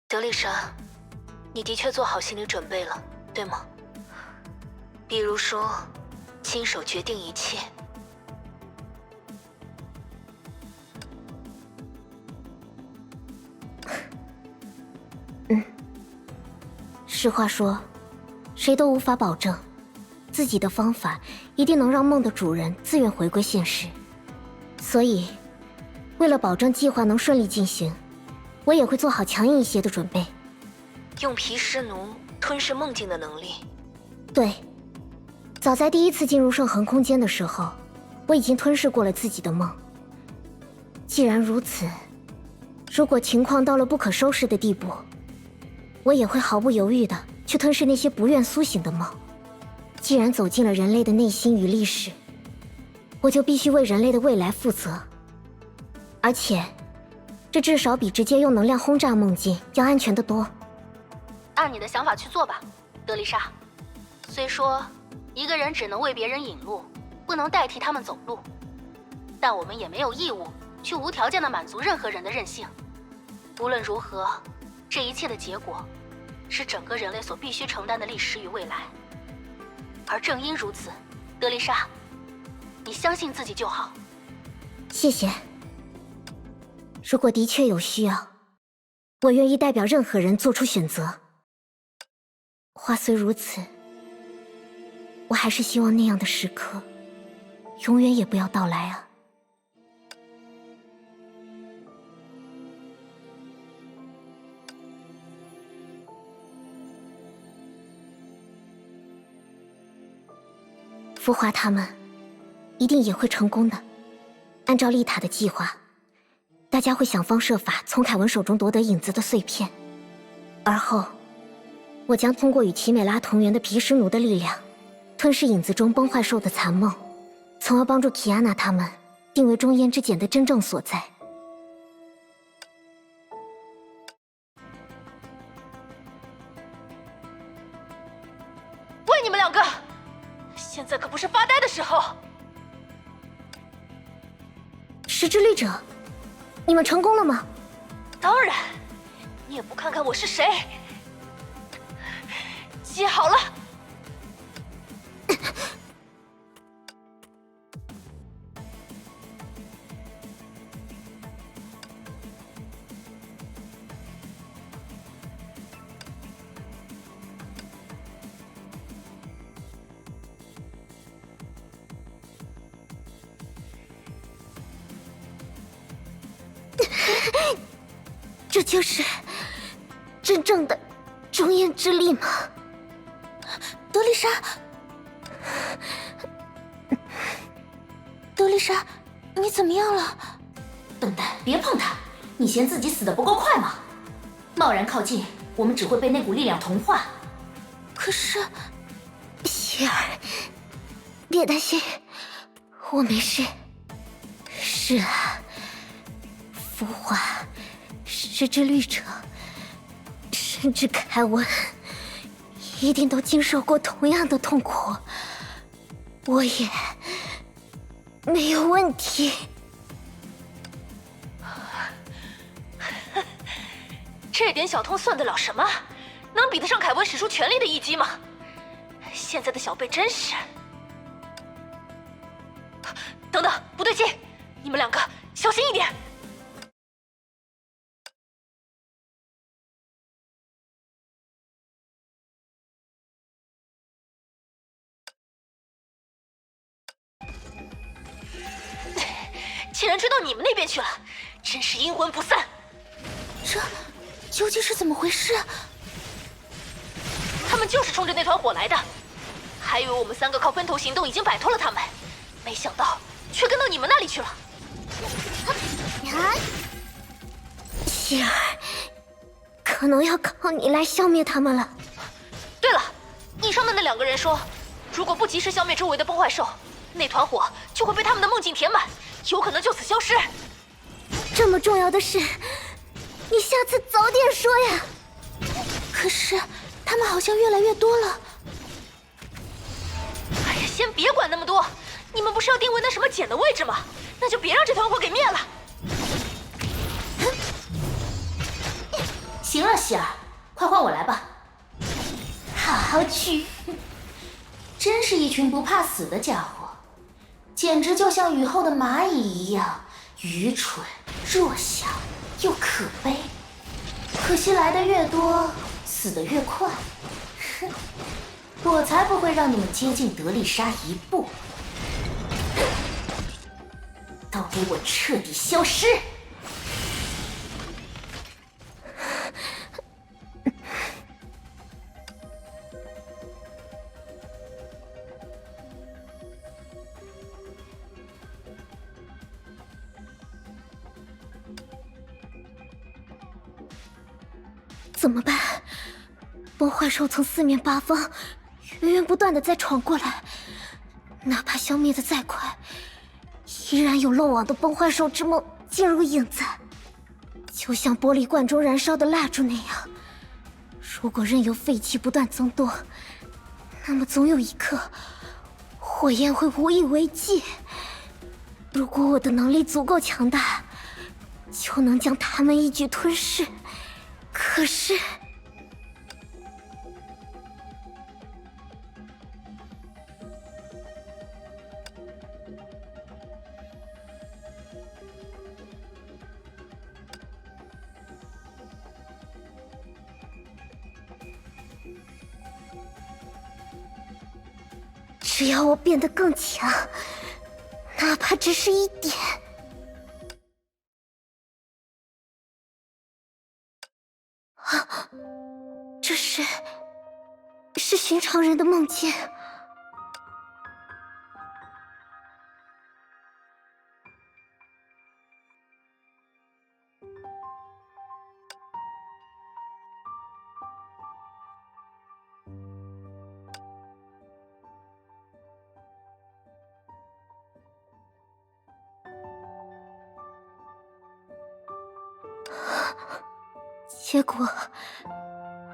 德丽莎，你的确做好心理准备了，对吗？比如说，亲手决定一切。实话说，谁都无法保证自己的方法一定能让梦的主人自愿回归现实。所以，为了保证计划能顺利进行，我也会做好强硬一些的准备。用毗湿奴吞噬梦境的能力？对，早在第一次进入圣恒空间的时候，我已经吞噬过了自己的梦。既然如此，如果情况到了不可收拾的地步，我也会毫不犹豫地去吞噬那些不愿苏醒的梦。既然走进了人类的内心与历史，我就必须为人类的未来负责。而且，这至少比直接用能量轰炸梦境要安全得多。按你的想法去做吧，德丽莎。虽说一个人只能为别人引路，不能代替他们走路，但我们也没有义务去无条件地满足任何人的任性。无论如何，这一切的结果是整个人类所必须承担的历史与未来。而正因如此，德丽莎，你相信自己就好。谢谢。如果的确有需要，我愿意代表任何人做出选择。话虽如此，我还是希望那样的时刻永远也不要到来啊。浮华他们一定也会成功的。按照丽塔的计划，大家会想方设法从凯文手中夺得影子的碎片，而后我将通过与奇美拉同源的毗湿奴的力量，吞噬影子中崩坏兽的残梦，从而帮助提安娜他们定为中烟之茧的真正所在。喂，你们两个，现在可不是发呆的时候。时之律者，你们成功了吗？当然，你也不看看我是谁。接好了。这就是真正的中烟之力吗？德丽莎，德丽莎，你怎么样了？笨蛋，别碰他！你嫌自己死得不够快吗？贸然靠近，我们只会被那股力量同化。可是，希儿，别担心，我没事。是啊，浮华，时之律者，甚至凯文，一定都经受过同样的痛苦。我也没有问题。这点小痛算得了什么？能比得上凯文使出全力的一击吗？现在的小贝真是……等等，不对劲！你们两个小心一点！竟然追到你们那边去了，真是阴魂不散！这究竟是怎么回事？他们就是冲着那团火来的，还以为我们三个靠分头行动已经摆脱了他们，没想到却跟到你们那里去了。希儿，可能要靠你来消灭他们了。对了，你上的那两个人说，如果不及时消灭周围的崩坏兽，那团火就会被他们的梦境填满，有可能就此消失。这么重要的事，你下次早点说呀！可是他们好像越来越多了。哎呀，先别管那么多，你们不是要定位那什么茧的位置吗？那就别让这团火给灭了。希行了，希儿，快换我来吧。好去！真是一群不怕死的家伙，简直就像雨后的蚂蚁一样愚蠢、弱小又可悲。可惜来的越多，死得越快。哼，我才不会让你们接近德丽莎一步！都给我彻底消失！怎么办？崩坏兽从四面八方源源不断的在闯过来，哪怕消灭的再快，依然有漏网的崩坏兽之梦进入影子，就像玻璃罐中燃烧的蜡烛那样。如果任由废气不断增多，那么总有一刻，火焰会无以为继。如果我的能力足够强大，就能将他们一举吞噬。可是，只要我变得更强，哪怕只是一点。这是寻常人的梦境。结果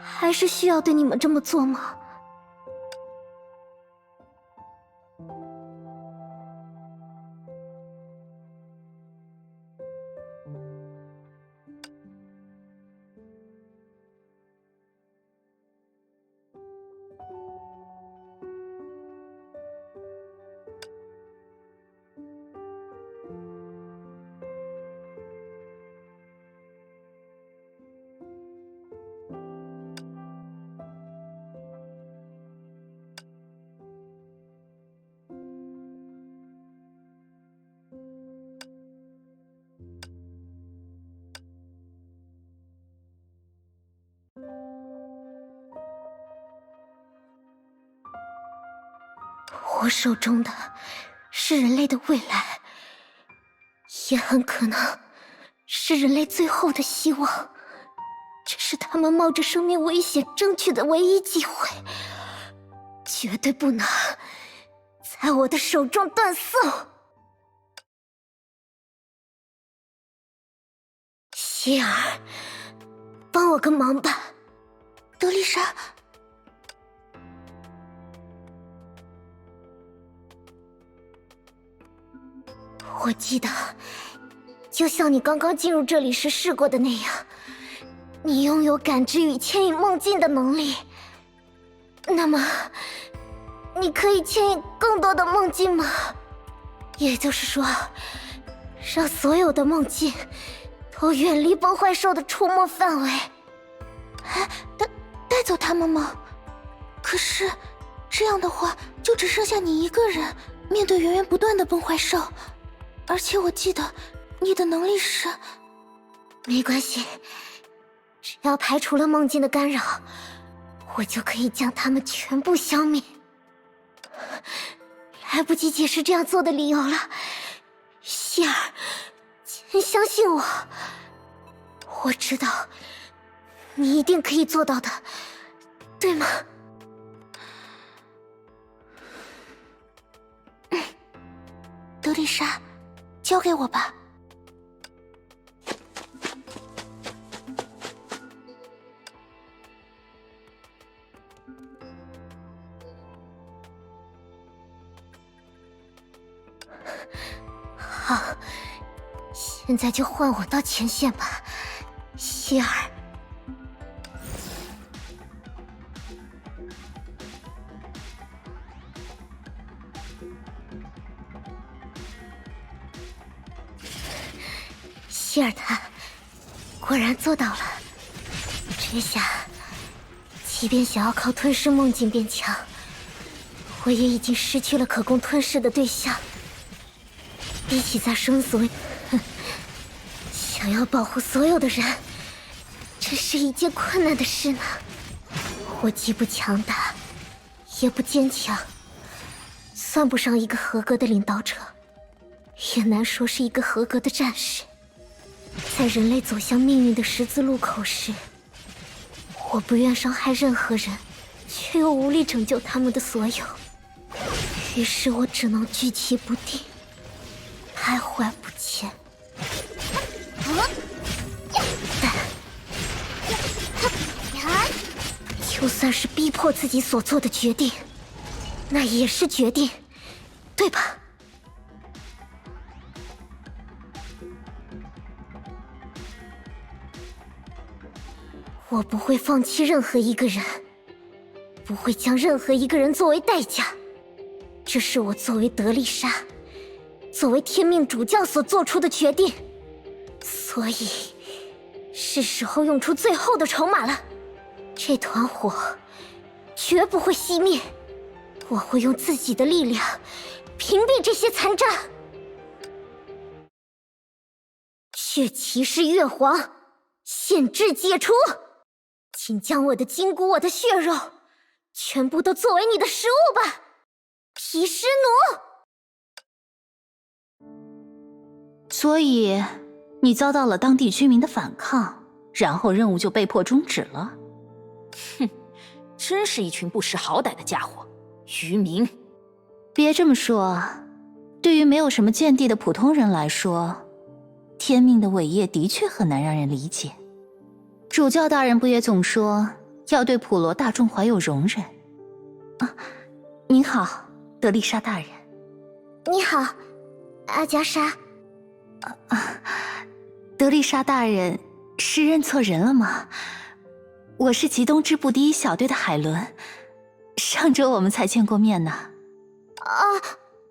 还是需要对你们这么做吗？我手中的是人类的未来，也很可能是人类最后的希望。这是他们冒着生命危险争取的唯一机会，绝对不能在我的手中断送。希儿，帮我个忙吧。德丽莎，我记得，就像你刚刚进入这里时试过的那样，你拥有感知与牵引梦境的能力。那么，你可以牵引更多的梦境吗？也就是说，让所有的梦境都远离崩坏兽的出没范围。带走他们吗？可是，这样的话，就只剩下你一个人面对源源不断的崩坏兽。而且我记得，你的能力是……没关系，只要排除了梦境的干扰，我就可以将他们全部消灭。来不及解释这样做的理由了，希儿，请相信我，我知道你一定可以做到的，对吗？德丽莎，交给我吧。好，现在就换我到前线吧，希儿。希尔他果然做到了。这下，即便想要靠吞噬梦境变强，我也已经失去了可供吞噬的对象。比起在生死危，想要保护所有的人，真是一件困难的事呢。我既不强大，也不坚强，算不上一个合格的领导者，也难说是一个合格的战士。在人类走向命运的十字路口时，我不愿伤害任何人，却又无力拯救他们的所有，于是我只能举棋不定，徘徊不前。就算是逼迫自己所做的决定，那也是决定，对吧？我不会放弃任何一个人，不会将任何一个人作为代价。这是我作为德丽莎，作为天命主教所做出的决定。所以，是时候用出最后的筹码了。这团火绝不会熄灭，我会用自己的力量屏蔽这些残渣。血骑士月皇，限制解除，请将我的筋骨、我的血肉，全部都作为你的食物吧，毗湿奴。所以，你遭到了当地居民的反抗，然后任务就被迫终止了。哼，真是一群不识好歹的家伙，愚民！别这么说，对于没有什么见地的普通人来说，天命的伟业的确很难让人理解。主教大人不也总说要对普罗大众怀有容忍？啊，您好，德丽莎大人。你好，阿加莎。德丽莎大人，是认错人了吗？我是极东支部第一小队的海伦，上周我们才见过面呢。啊，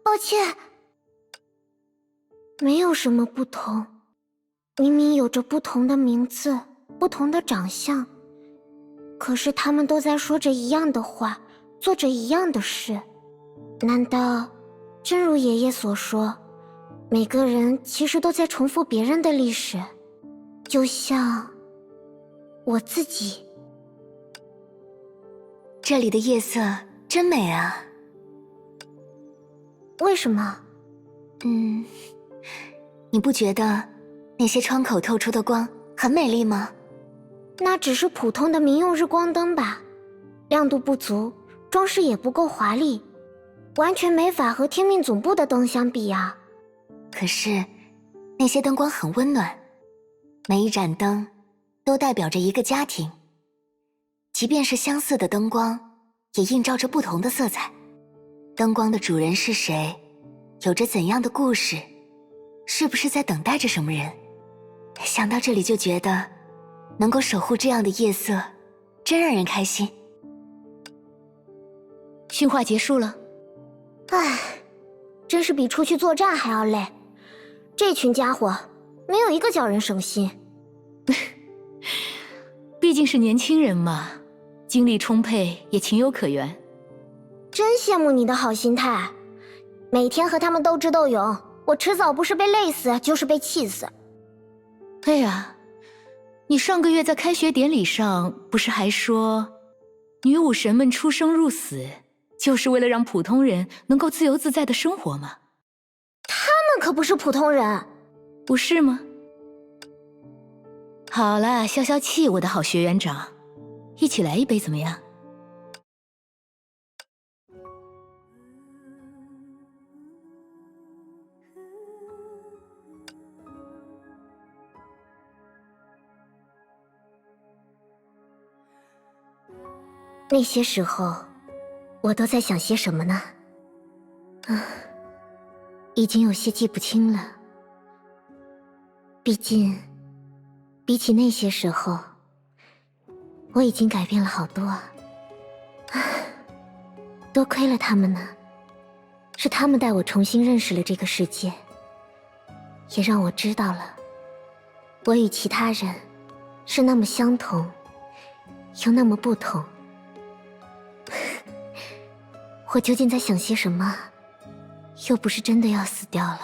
抱歉。没有什么不同，明明有着不同的名字，不同的长相，可是他们都在说着一样的话，做着一样的事。难道真如爷爷所说，每个人其实都在重复别人的历史，就像我自己。这里的夜色真美啊。为什么？你不觉得那些窗口透出的光很美丽吗？那只是普通的民用日光灯吧，亮度不足，装饰也不够华丽，完全没法和天命总部的灯相比啊。可是那些灯光很温暖，每一盏灯都代表着一个家庭，即便是相似的灯光，也映照着不同的色彩。灯光的主人是谁，有着怎样的故事，是不是在等待着什么人？想到这里就觉得能够守护这样的夜色，真让人开心。训话结束了。唉，真是比出去作战还要累。这群家伙没有一个叫人省心。毕竟是年轻人嘛，精力充沛也情有可原。真羡慕你的好心态，每天和他们斗智斗勇，我迟早不是被累死，就是被气死。哎呀，你上个月在开学典礼上不是还说，女武神们出生入死，就是为了让普通人能够自由自在的生活吗？他们可不是普通人，不是吗？好了，消消气，我的好学员长，一起来一杯怎么样？那些时候，我都在想些什么呢？已经有些记不清了。毕竟，比起那些时候，我已经改变了好多。多亏了他们呢，是他们带我重新认识了这个世界，也让我知道了我与其他人是那么相同，又那么不同。我究竟在想些什么？又不是真的要死掉了。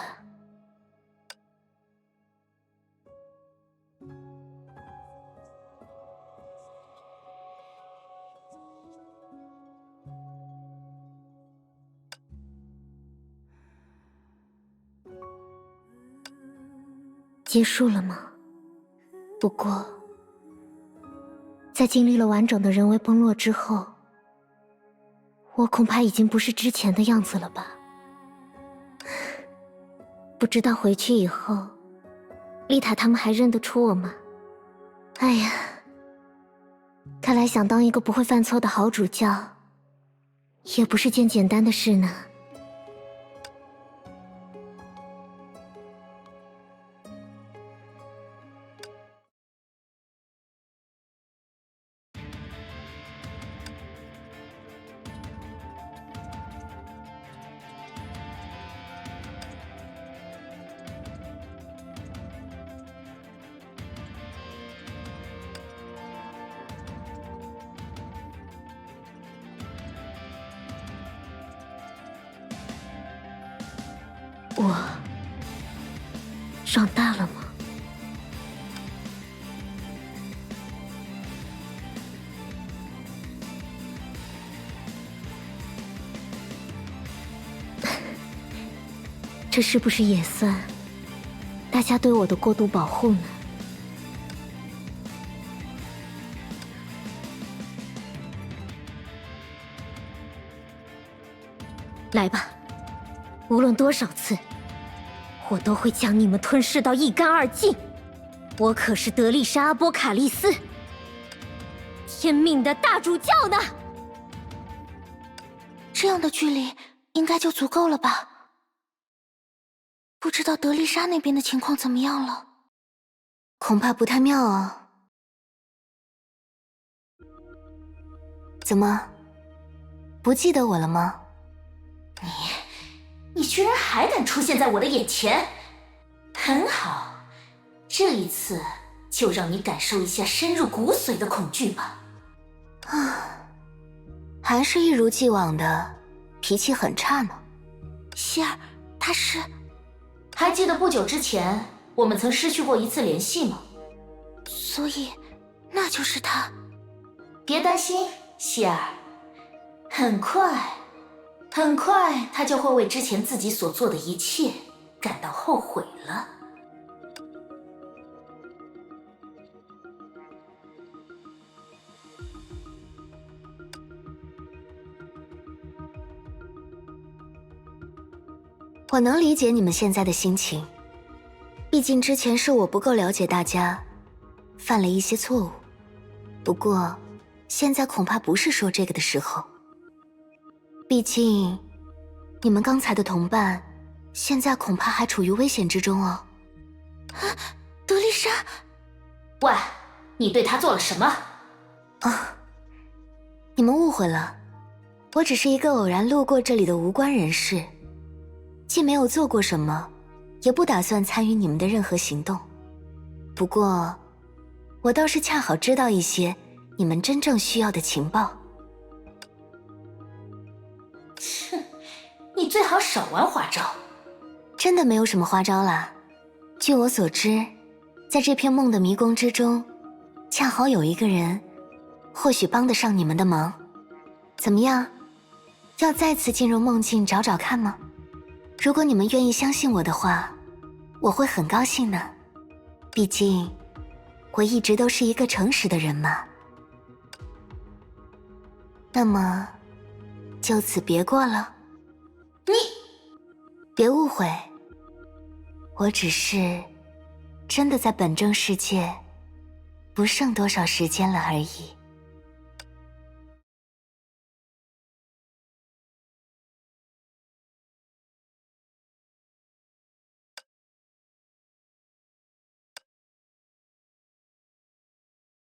结束了吗？不过，在经历了完整的人为崩落之后，我恐怕已经不是之前的样子了吧。不知道回去以后，丽塔他们还认得出我吗？哎呀，看来想当一个不会犯错的好主教，也不是件简单的事呢。我长大了吗？这是不是也算大家对我的过度保护呢？来吧，无论多少次，我都会将你们吞噬到一干二净。我可是德丽莎·阿波卡利斯，天命的大主教呢。这样的距离应该就足够了吧？不知道德丽莎那边的情况怎么样了？恐怕不太妙啊。怎么，不记得我了吗？你居然还敢出现在我的眼前，很好，这一次就让你感受一下深入骨髓的恐惧吧。还是一如既往的脾气很差呢。希儿，他是……还记得不久之前我们曾失去过一次联系吗？所以，那就是他。别担心，希儿，很快他就会为之前自己所做的一切感到后悔了。我能理解你们现在的心情，毕竟之前是我不够了解大家，犯了一些错误。不过，现在恐怕不是说这个的时候。毕竟，你们刚才的同伴，现在恐怕还处于危险之中哦。啊，德丽莎！喂，你对她做了什么？你们误会了，我只是一个偶然路过这里的无关人士，既没有做过什么，也不打算参与你们的任何行动。不过，我倒是恰好知道一些你们真正需要的情报。哼，你最好少玩花招。真的没有什么花招啦。据我所知，在这片梦的迷宫之中，恰好有一个人，或许帮得上你们的忙。怎么样？要再次进入梦境找找看吗？如果你们愿意相信我的话，我会很高兴的。毕竟，我一直都是一个诚实的人嘛。那么，就此别过了。你别误会，我只是真的在本正世界不剩多少时间了而已。